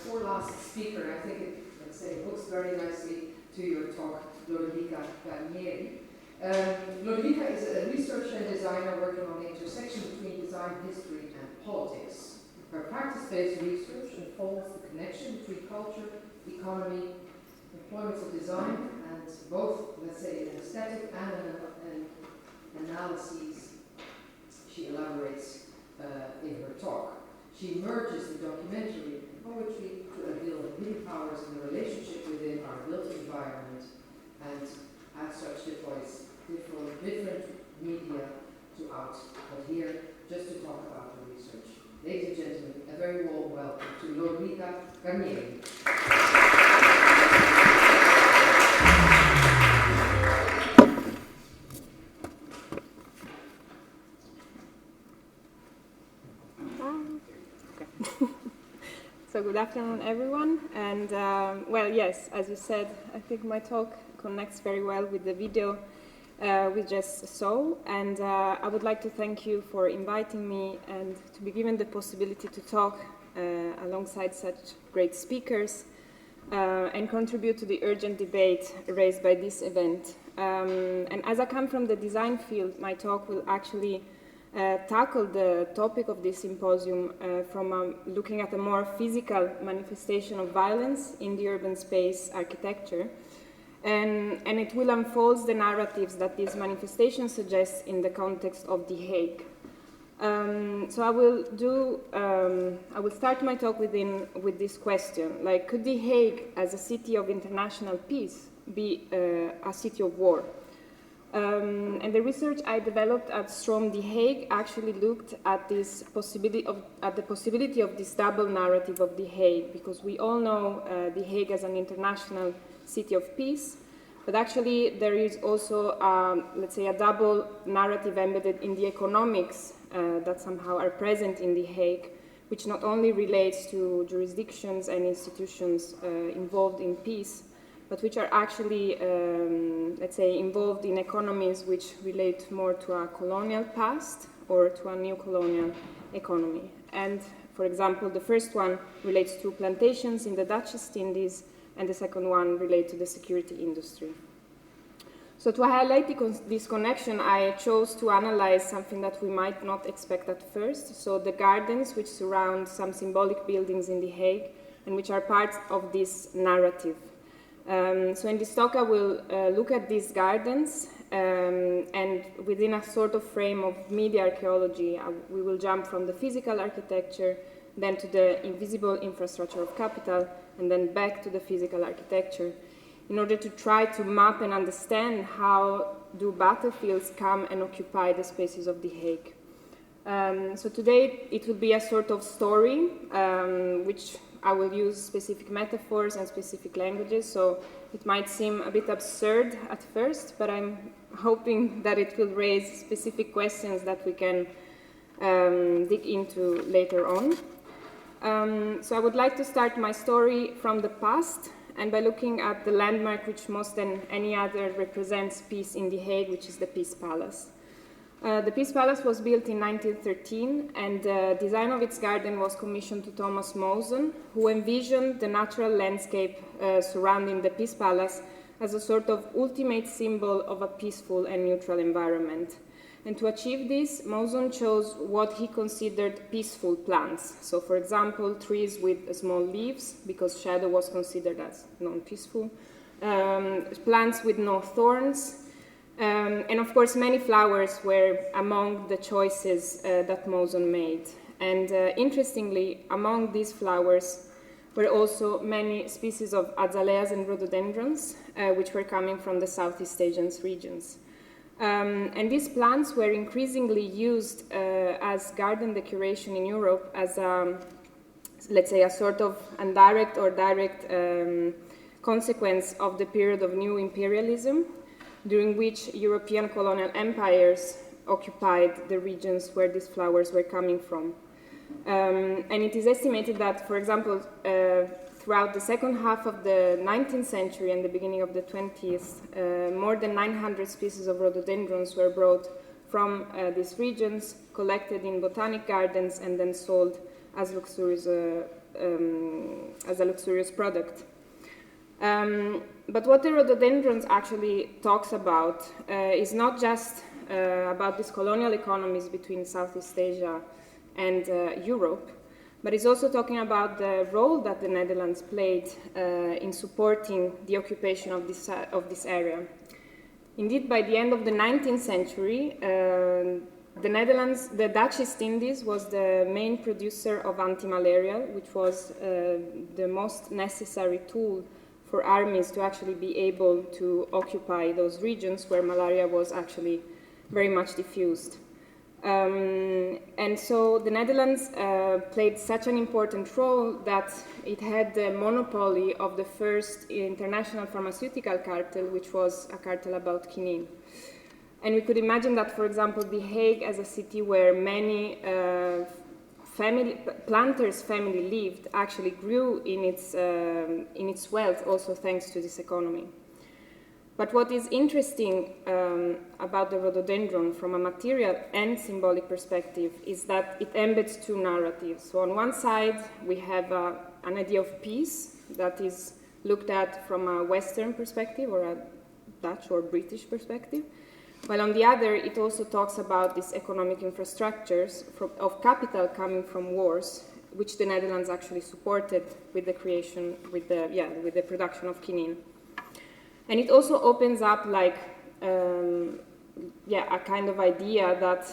poor last speaker, I think it, let's say, hooks very nicely to your talk, Lodovica Guarnieri. Lodovica is a researcher and designer working on the intersection between design history and politics. Her practice-based research unfolds the connection between culture, economy, employments of design, and both, let's say, an aesthetic and an analyses she elaborates in her talk. She merges the documentary and poetry to reveal the hidden powers in the relationship within our built environment, and as such deploys different media throughout. But here, just to talk about her research. Ladies and gentlemen, a very warm welcome to Lodovica Guarnieri. So good afternoon, everyone. And well, yes, as you said, I think my talk connects very well with the video we just saw. And I would like to thank you for inviting me and to be given the possibility to talk alongside such great speakers and contribute to the urgent debate raised by this event. And as I come from the design field, my talk will actually tackle the topic of this symposium from looking at a more physical manifestation of violence in the urban space architecture. And it will unfold the narratives that this manifestation suggests in the context of The Hague. So I will start my talk with this question, like, could The Hague, as a city of international peace, be a city of war? And the research I developed at Strom The Hague actually looked at the possibility of this double narrative of The Hague, because we all know The Hague as an international city of peace, but actually there is also, let's say, a double narrative embedded in the economics that somehow are present in The Hague, which not only relates to jurisdictions and institutions involved in peace, but which are actually, let's say, involved in economies which relate more to a colonial past or to a neo-colonial economy. And, for example, the first one relates to plantations in the Dutch East Indies, and the second one relates to the security industry. So to highlight this connection, I chose to analyze something that we might not expect at first, so the gardens which surround some symbolic buildings in The Hague and which are part of this narrative. So in this talk I will look at these gardens and within a sort of frame of media archaeology we will jump from the physical architecture, then to the invisible infrastructure of capital, and then back to the physical architecture in order to try to map and understand how do battlefields come and occupy the spaces of The Hague. So today it will be a sort of story which I will use specific metaphors and specific languages, so it might seem a bit absurd at first, but I'm hoping that it will raise specific questions that we can dig into later on. So I would like to start my story from the past, and by looking at the landmark which most than any other represents peace in The Hague, which is the Peace Palace. The Peace Palace was built in 1913, and the design of its garden was commissioned to Thomas Mosen, who envisioned the natural landscape surrounding the Peace Palace as a sort of ultimate symbol of a peaceful and neutral environment. And to achieve this, Mosen chose what he considered peaceful plants. So, for example, trees with small leaves, because shadow was considered as non-peaceful, plants with no thorns, and of course, many flowers were among the choices that Mosen made. And interestingly, among these flowers were also many species of azaleas and rhododendrons, which were coming from the Southeast Asian regions. And these plants were increasingly used as garden decoration in Europe as, let's say, a sort of indirect or direct consequence of the period of new imperialism, during which European colonial empires occupied the regions where these flowers were coming from. And it is estimated that, for example, throughout the second half of the 19th century and the beginning of the 20th, more than 900 species of rhododendrons were brought from these regions, collected in botanic gardens, and then sold as a luxurious product. But what the rhododendrons actually talks about is not just about these colonial economies between Southeast Asia and Europe, but it's also talking about the role that the Netherlands played in supporting the occupation of this area. Indeed, by the end of the 19th century, the Dutch East Indies was the main producer of anti-malarial, which was the most necessary tool for armies to actually be able to occupy those regions where malaria was actually very much diffused. And so the Netherlands played such an important role that it had the monopoly of the first international pharmaceutical cartel, which was a cartel about quinine. And we could imagine that, for example, The Hague, as a city where many planters' family lived, actually grew in its wealth also thanks to this economy. But what is interesting about the rhododendron from a material and symbolic perspective is that it embeds two narratives. So on one side, we have an idea of peace that is looked at from a Western perspective or a Dutch or British perspective. While on the other, it also talks about these economic infrastructures of capital coming from wars, which the Netherlands actually supported with the creation, with the production of quinine. And it also opens up like, a kind of idea that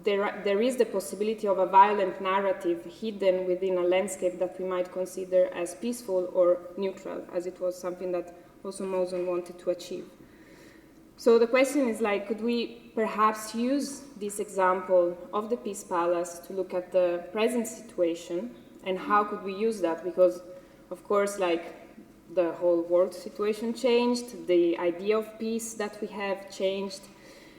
there is the possibility of a violent narrative hidden within a landscape that we might consider as peaceful or neutral, as it was something that also Mosen wanted to achieve. So the question is like, could we perhaps use this example of the Peace Palace to look at the present situation, and how could we use that? Because, of course, like, the whole world situation changed, the idea of peace that we have changed,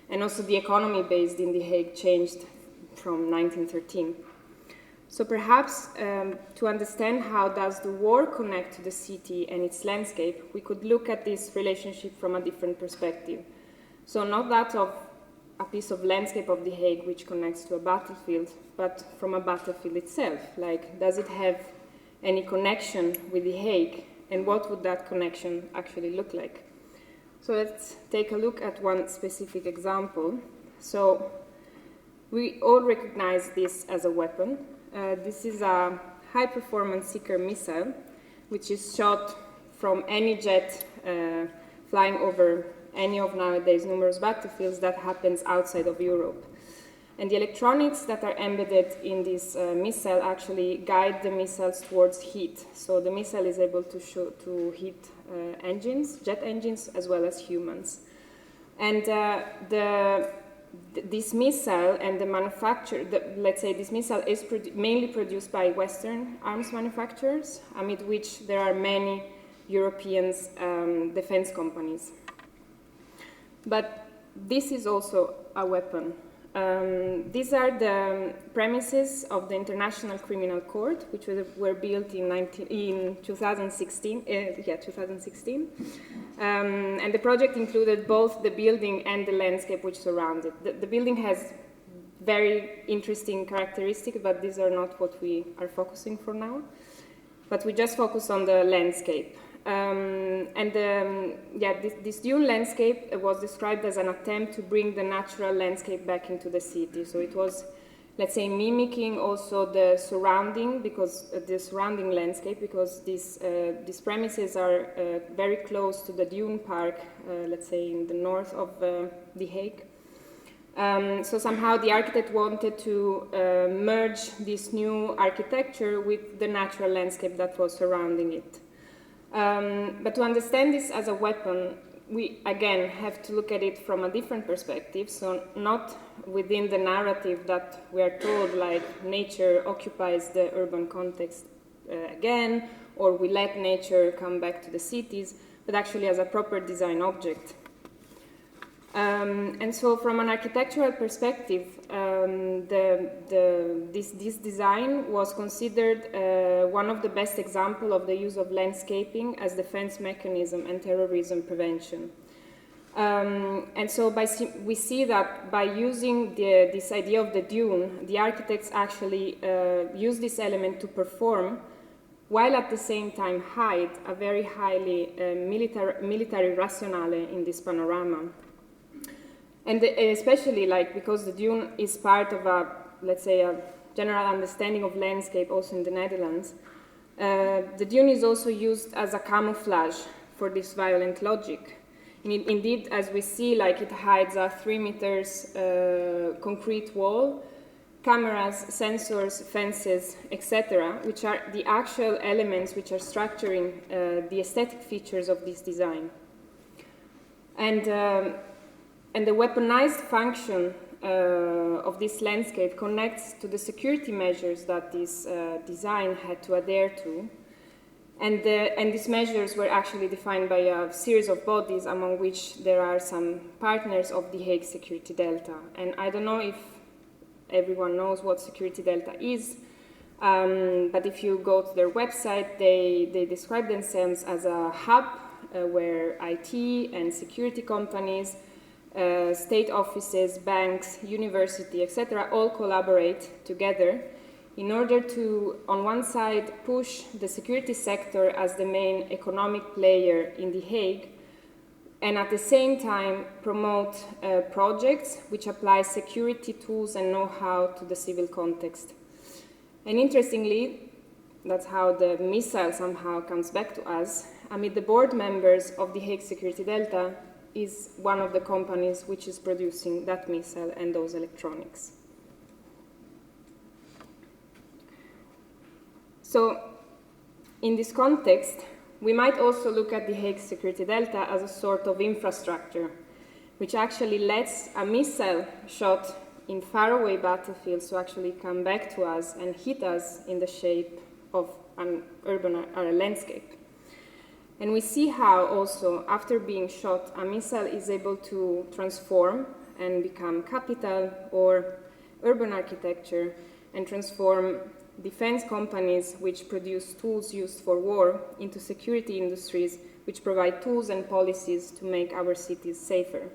and also the economy based in The Hague changed from 1913. So perhaps to understand how does the war connect to the city and its landscape, we could look at this relationship from a different perspective. So not that of a piece of landscape of The Hague which connects to a battlefield, but from a battlefield itself. Like, does it have any connection with The Hague? And what would that connection actually look like? So let's take a look at one specific example. So we all recognize this as a weapon. This is a high-performance seeker missile, which is shot from any jet flying over any of nowadays numerous battlefields that happens outside of Europe. And the electronics that are embedded in this missile actually guide the missiles towards heat. So the missile is able to hit engines, jet engines, as well as humans. And this missile and the manufacture, let's say this missile is mainly produced by Western arms manufacturers, amid which there are many European defense companies. But this is also a weapon. These are the premises of the International Criminal Court, which were built in 2016. And the project included both the building and the landscape which surround it. The building has very interesting characteristics, but these are not what we are focusing for now. But we just focus on the landscape. This dune landscape was described as an attempt to bring the natural landscape back into the city. So it was, let's say, mimicking also the surrounding, because the surrounding landscape, because these premises are very close to the dune park, let's say in the north of The Hague. So somehow the architect wanted to merge this new architecture with the natural landscape that was surrounding it. But to understand this as a weapon, we again have to look at it from a different perspective, so not within the narrative that we are told, like nature occupies the urban context again, or we let nature come back to the cities, but actually as a proper design object. And so from an architectural perspective, this design was considered one of the best examples of the use of landscaping as defense mechanism and terrorism prevention. And so we see that by using this idea of the dune, the architects actually use this element to perform, while at the same time hide a very highly military rationale in this panorama. And especially because the dune is part of let's say, a general understanding of landscape also in the Netherlands, the dune is also used as a camouflage for this violent logic. Indeed, as we see, it hides a 3 meters concrete wall, cameras, sensors, fences, etc., which are the actual elements which are structuring the aesthetic features of this design. And the weaponized function of this landscape connects to the security measures that this design had to adhere to. And these measures were actually defined by a series of bodies, among which there are some partners of the Hague Security Delta. And I don't know if everyone knows what Security Delta is, but if you go to their website, they describe themselves as a hub where IT and security companies, state offices, banks, university, etc., all collaborate together in order to, on one side, push the security sector as the main economic player in The Hague, and at the same time promote projects which apply security tools and know-how to the civil context. And interestingly, that's how the missile somehow comes back to us. Amid the board members of The Hague Security Delta is one of the companies which is producing that missile and those electronics. So, in this context, we might also look at the Hague Security Delta as a sort of infrastructure, which actually lets a missile shot in faraway battlefields to actually come back to us and hit us in the shape of an urban or a landscape. And we see how also, after being shot, a missile is able to transform and become capital or urban architecture and transform defense companies which produce tools used for war into security industries which provide tools and policies to make our cities safer.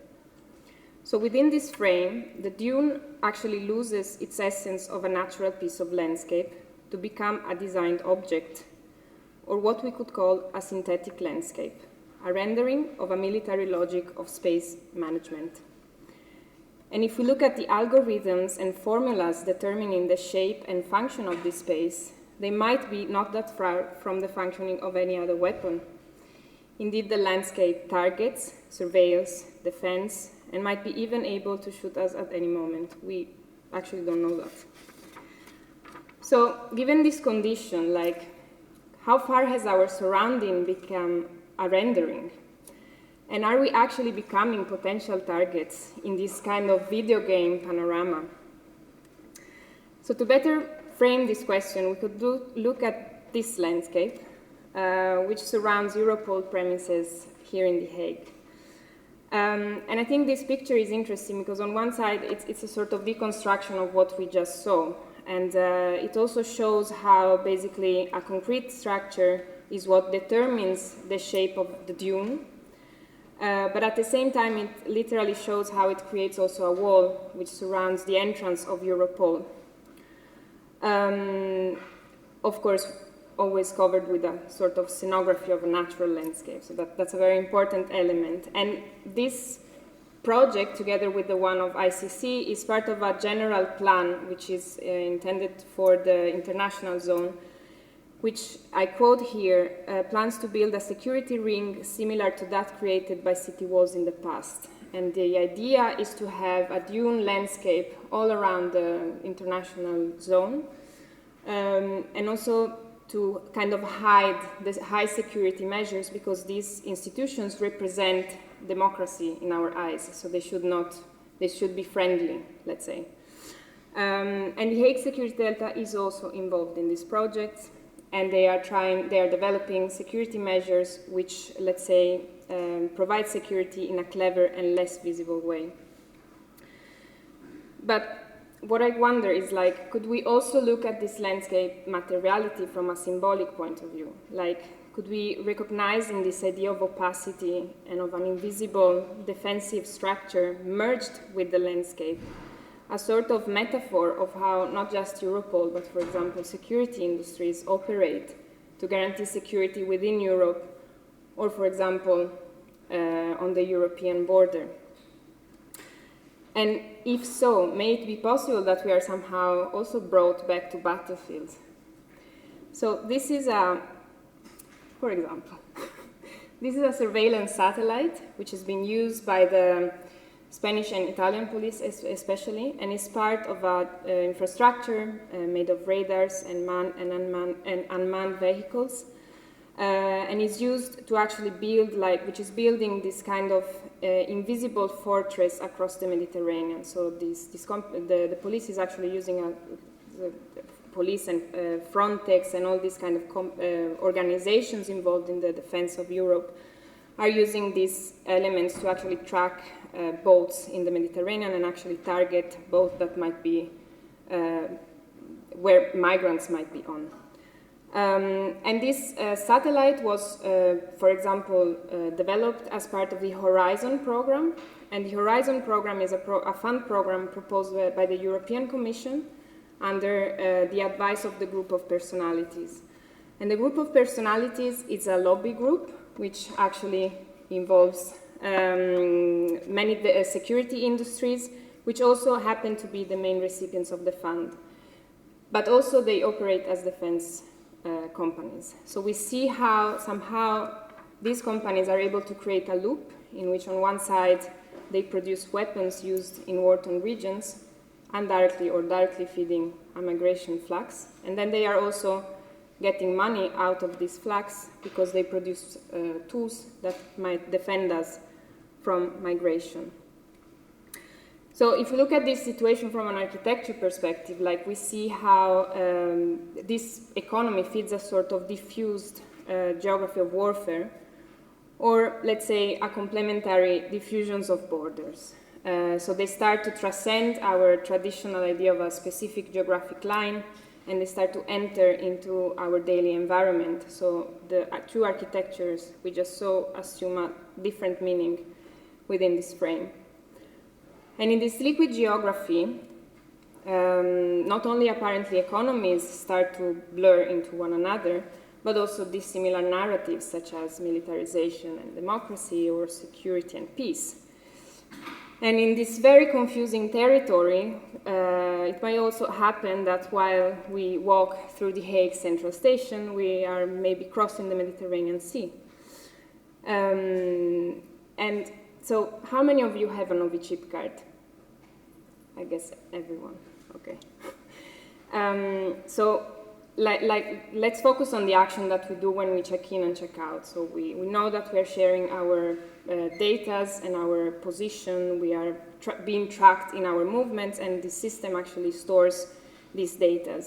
So within this frame, the dune actually loses its essence of a natural piece of landscape to become a designed object, or what we could call a synthetic landscape, a rendering of a military logic of space management. And if we look at the algorithms and formulas determining the shape and function of this space, they might be not that far from the functioning of any other weapon. Indeed, the landscape targets, surveils, defends, and might be even able to shoot us at any moment. We actually don't know that. So, given this condition, how far has our surrounding become a rendering? And are we actually becoming potential targets in this kind of video game panorama? So to better frame this question, we could look at this landscape, which surrounds Europol premises here in The Hague. And I think this picture is interesting because on one side, it's a sort of deconstruction of what we just saw. And it also shows how basically a concrete structure is what determines the shape of the dune. But at the same time, it literally shows how it creates also a wall which surrounds the entrance of Europol. Of course, always covered with a sort of scenography of a natural landscape. So that's a very important element. And this project, together with the one of ICC, is part of a general plan which is intended for the international zone, which I quote here, plans to build a security ring similar to that created by city walls in the past. And the idea is to have a dune landscape all around the international zone, and also to kind of hide the high security measures because these institutions represent democracy in our eyes, so they should be friendly, let's say. And the Hague Security Delta is also involved in this project. And they are developing security measures which, let's say, provide security in a clever and less visible way. But what I wonder is, could we also look at this landscape materiality from a symbolic point of view? could we recognize in this idea of opacity and of an invisible defensive structure merged with the landscape a sort of metaphor of how not just Europol, but for example security industries operate to guarantee security within Europe, or for example on the European border? And if so, may it be possible that we are somehow also brought back to battlefields? So this is for example, this is a surveillance satellite which has been used by the Spanish and Italian police especially, and is part of an infrastructure made of radars and unmanned vehicles, and is used to actually build, which is building this kind of invisible fortress across the Mediterranean. So the police is actually using the police and Frontex and all these kind of organizations involved in the defense of Europe are using these elements to actually track boats in the Mediterranean and actually target boats that might be where migrants might be on. And this satellite was, for example, developed as part of the Horizon program. And the Horizon program is a fund program proposed by the European Commission under the advice of the group of personalities. And the group of personalities is a lobby group which actually involves many security industries, which also happen to be the main recipients of the fund. But also they operate as defense companies. So we see how somehow these companies are able to create a loop in which on one side they produce weapons used in war-torn regions, indirectly or directly feeding a migration flux, and then they are also getting money out of this flux because they produce tools that might defend us from migration. So if we look at this situation from an architecture perspective, like we see how this economy feeds a sort of diffused geography of warfare, or let's say a complementary diffusions of borders. So they start to transcend our traditional idea of a specific geographic line, and they start to enter into our daily environment. So the two architectures we just saw assume a different meaning within this frame. And in this liquid geography, not only apparently economies start to blur into one another, but also dissimilar narratives such as militarization and democracy or security and peace. And in this very confusing territory, it might also happen that while we walk through the Hague Central Station, we are maybe crossing the Mediterranean Sea. And so how many of you have an OV chip card? I guess everyone, okay. So let's focus on the action that we do when we check in and check out. So we know that we are sharing our data and our position, we are being tracked in our movements, and the system actually stores these data.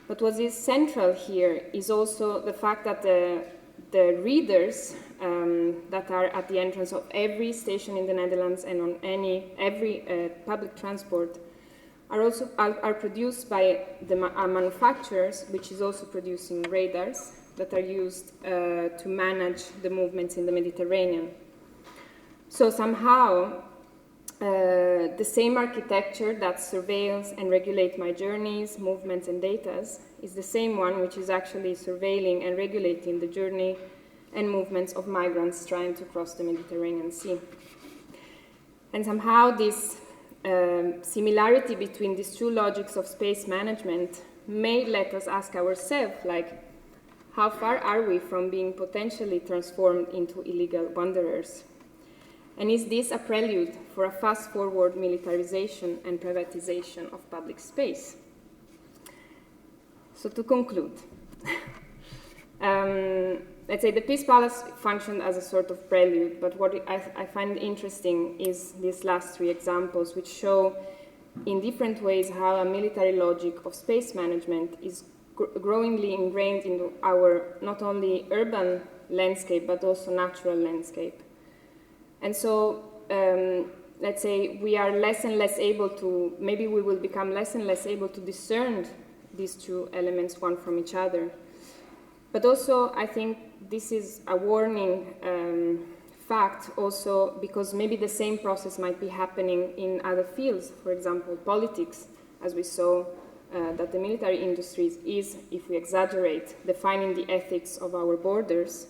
But what is central here is also the fact that the readers that are at the entrance of every station in the Netherlands and on every public transport are produced by the manufacturers, which is also producing radars that are used to manage the movements in the Mediterranean. So somehow the same architecture that surveils and regulates my journeys, movements, and data is the same one which is actually surveilling and regulating the journey and movements of migrants trying to cross the Mediterranean Sea. And somehow this similarity between these two logics of space management may let us ask ourselves, like, how far are we from being potentially transformed into illegal wanderers? And is this a prelude for a fast-forward militarization and privatization of public space? So to conclude, let's say the Peace Palace functioned as a sort of prelude, but what I find interesting is these last three examples, which show in different ways how a military logic of space management is growingly ingrained into our not only urban landscape, but also natural landscape. And so, let's say we are less and less able to, maybe we will become less and less able to discern these two elements one from each other. But also, I think this is a warning fact also because maybe the same process might be happening in other fields, for example, politics, as we saw that the military industries is, if we exaggerate, defining the ethics of our borders,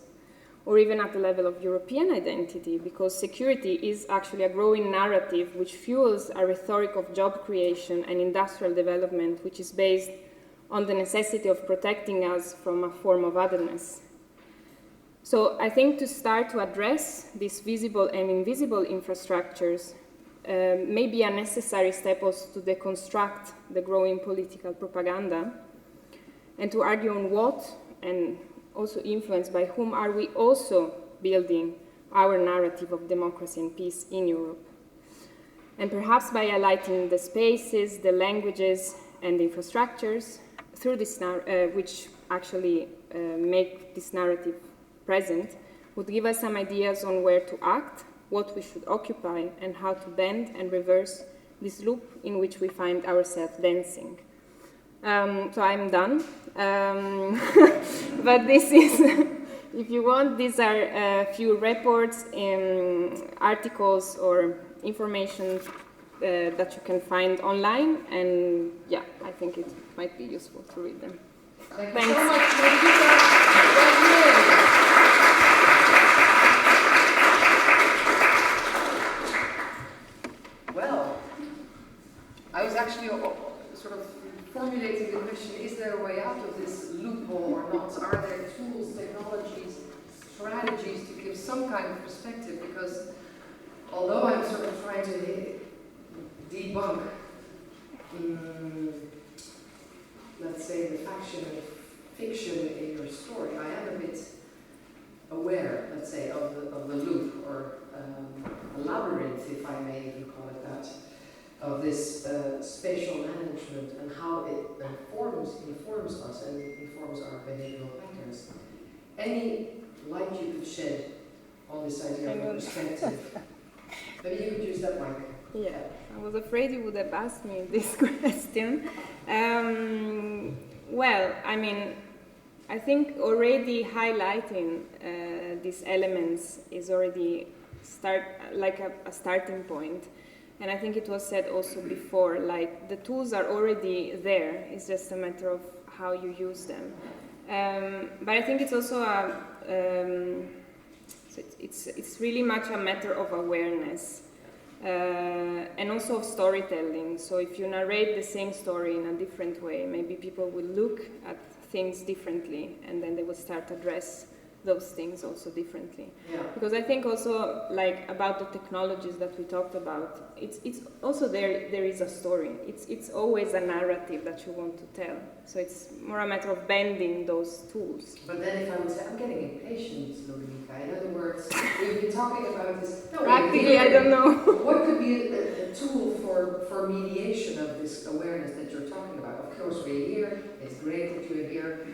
or even at the level of European identity, because security is actually a growing narrative which fuels a rhetoric of job creation and industrial development, which is based on the necessity of protecting us from a form of otherness. So I think to start to address these visible and invisible infrastructures may be a necessary step also to deconstruct the growing political propaganda and to argue on what, and also influenced by whom, are we also building our narrative of democracy and peace in Europe. And perhaps by highlighting the spaces, the languages, and the infrastructures through this which actually make this narrative present, would give us some ideas on where to act, what we should occupy, and how to bend and reverse this loop in which we find ourselves dancing. So I'm done. But this is, if you want, these are a few reports, articles, or information that you can find online, and yeah, I think it might be useful to read them. Thanks so much, Lodovica Guarnieri. Well, I was actually sort of formulating the question, is there a way out of this loophole or not? Are there tools, technologies, strategies to give some kind of perspective? Because although I'm sort of trying to debunk, let's say, the fiction in your story, I am a bit aware, let's say, of the loop, or a labyrinth, if I may even call it that, of this spatial management and how it informs us and informs our behavioral patterns. Any light you could shed on this idea of perspective? Maybe you could use that mic. Yeah, I was afraid you would have asked me this question. Well, I mean, I think already highlighting these elements is already a starting point. And I think it was said also before, like the tools are already there. It's just a matter of how you use them. But I think it's also it's really much a matter of awareness and also of storytelling. So if you narrate the same story in a different way, maybe people will look at things differently, and then they will start to address those things also differently. Yeah. Because I think also, like, about the technologies that we talked about, it's also there is a story. It's always a narrative that you want to tell. So it's more a matter of bending those tools. But then if I would say, I'm getting impatient, Lodovica. In other words, we've been talking about this. No, practically, I don't know. What could be a tool for mediation of this awareness that you're talking about? Of course, we're here. It's great that you're here.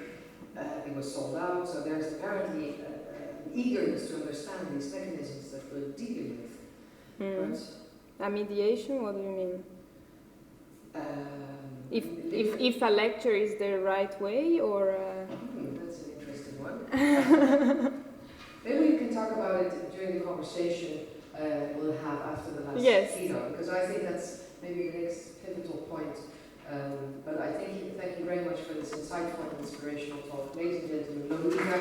It was sold out, so there's apparently an eagerness to understand these mechanisms that we're dealing with. A mediation? What do you mean? If a lecture is the right way, or that's an interesting one. Maybe we can talk about it during the conversation we'll have after the last keynote, because I think that's maybe the next pivotal point. But I thank you very much for this insightful and inspirational talk. Ladies and gentlemen, Lodovica.